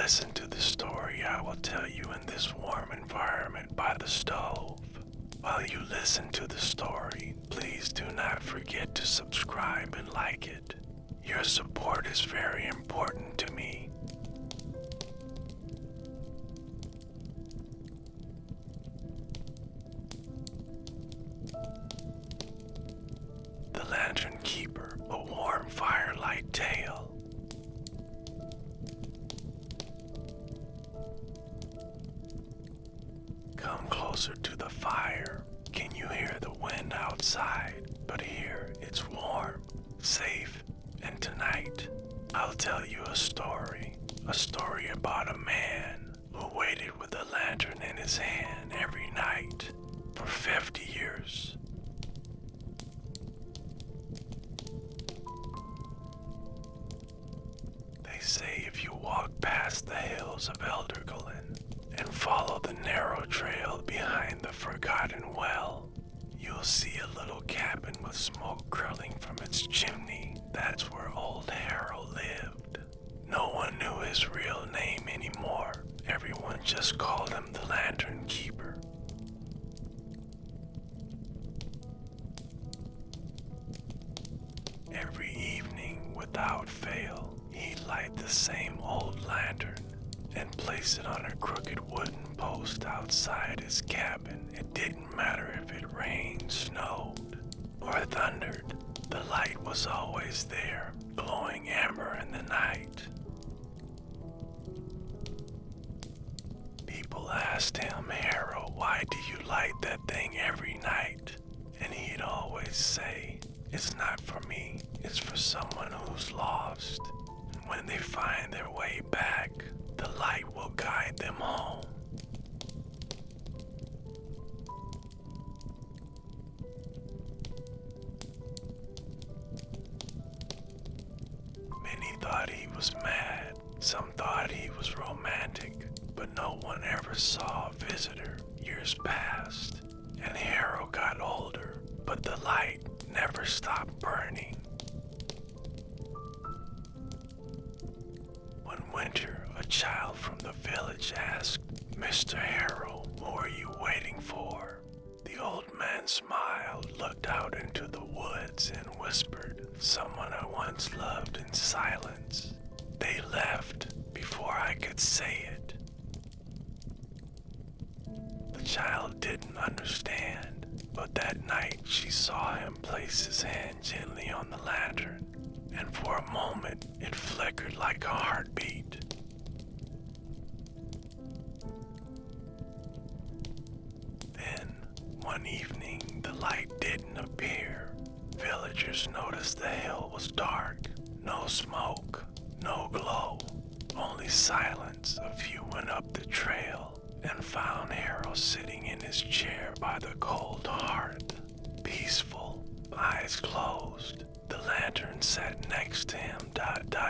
listen to the story I will tell you in this warm environment by the stove. While you listen to the story, please do not forget to subscribe and like it. Your support is very important to me. The Lantern Keeper, a warm firelight tale. Come closer to the fire. Can you hear the wind outside? But here it's warm, safe, and tonight I'll tell you a story about a man who waited with a lantern in his hand every night for 50 years. They say if you walk past the hills of Elderglen and follow the narrow trail behind the forgotten well, you'll see a little cabin with smoke curling from its chimney. That's where old Harold lived. No one knew his real name anymore. Everyone just called him the Lantern Keeper. Every evening, without fail, he'd light the same old lantern and place it on a crooked wooden post outside his cabin. It didn't matter if it rained, snowed, or thundered. The light was always there, glowing amber in the night. People asked him, "Harold, why do you light that thing every night?" And he'd always say, "It's not for me, it's for someone who's lost. And when they find their way back, the light will guide them home." Many thought he was mad, some thought he was romantic, but no one ever saw a visitor. Years passed, and Harold got older, but the light never stopped burning. One winter, a child from the village asked, "Mr. Harold, who are you waiting for?" The old man smiled, looked out into the woods, and whispered, "Someone I once loved," in silence. They left before I could say it. The child didn't understand, but that night she saw him place his hand gently on the lantern, and for a moment it flickered like a heartbeat. Then, one evening, the light didn't appear. Villagers noticed the hill was dark. No smoke, no glow, only silence. A few went up the trail and found Harold sitting in his chair by the cold hearth, peaceful, eyes closed. The lantern sat next to him,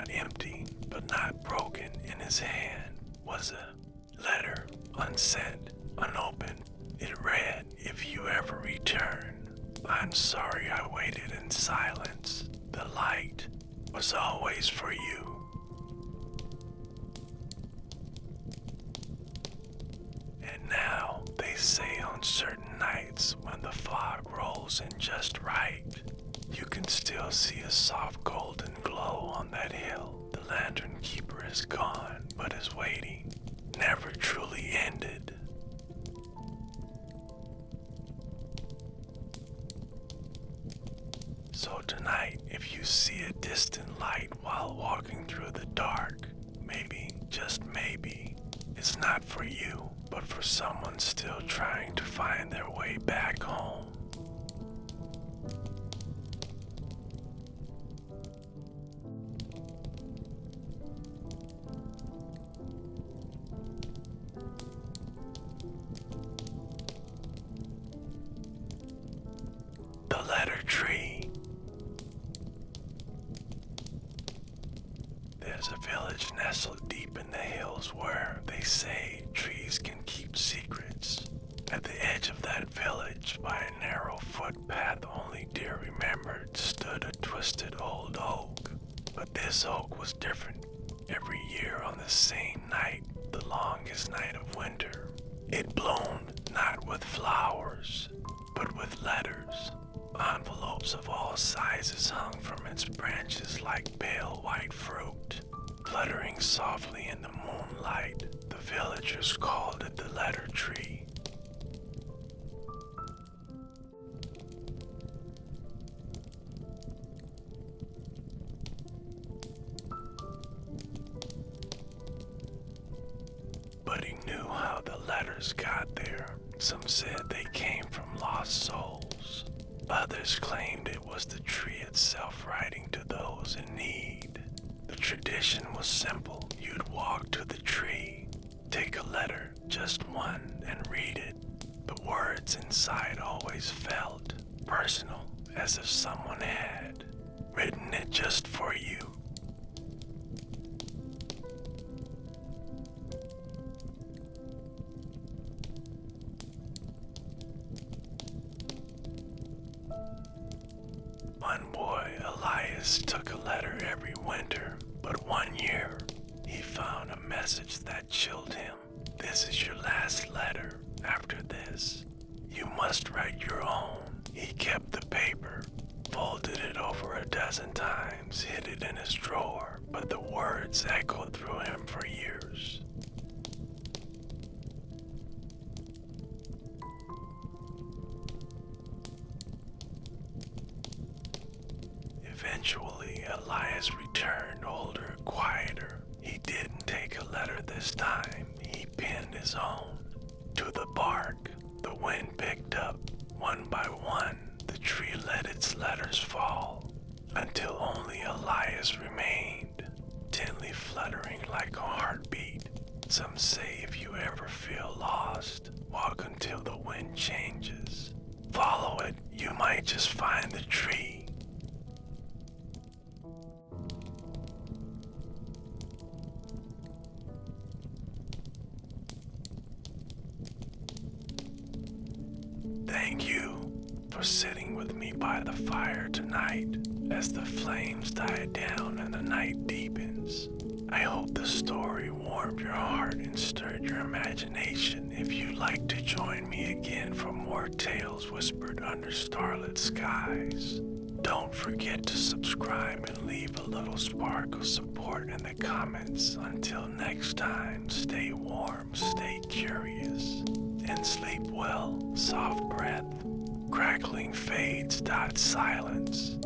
empty, but not broken. In his hand was a letter, unsent, unopened. It read, "If you ever return, I'm sorry I waited in silence. The light was always for you." And now, they say on certain nights when the fog rolls in just right, you can still see a soft golden glow on that hill. The Lantern Keeper is gone, but his waiting never truly ended. So tonight, if you see a distant light while walking through the dark, maybe, just maybe, it's not for you, but for someone still trying to find their way back home. The letter tree. There's a village nestled deep in the hills where, they say, trees can keep secrets. At the edge of that village, by a narrow footpath only dear remembered, stood a twisted old oak. But this oak was different. every year on the same night, the longest night of winter. It bloomed not with flowers, but with letters. Envelopes of all sizes hung from its branches like pale white fruit. Fluttering softly in the moonlight, the villagers called it the letter tree. But he knew how the letters got there. Some said they came from lost souls. Others claimed it was the tree itself writing to those in need. The tradition was simple. You'd walk to the tree, take a letter, just one, and read it. The words inside always felt personal, as if someone had written it just for you. One boy, Elias, took a letter every winter, but one year he found a message that chilled him. This is your last letter. After this, you must write your own. He kept the paper, folded it over a dozen times, hid it in his drawer, but the words echoed through him for years. Eventually, Elias returned older, quieter. He didn't take a letter this time. He penned his own. To the bark, the wind picked up. One by one, the tree let its letters fall, until only Elias remained, gently fluttering like a heartbeat. Some say if you ever feel lost, walk until the wind changes. Follow it, you might just find the tree. Thank you for sitting with me by the fire tonight as the flames die down and the night deepens. I hope the story warmed your heart and stirred your imagination. If you'd like to join me again for more tales whispered under starlit skies, don't forget to subscribe and leave a little spark of support in the comments. Until next time, stay warm, stay curious, and sleep well. Soft breath, crackling fades, silence.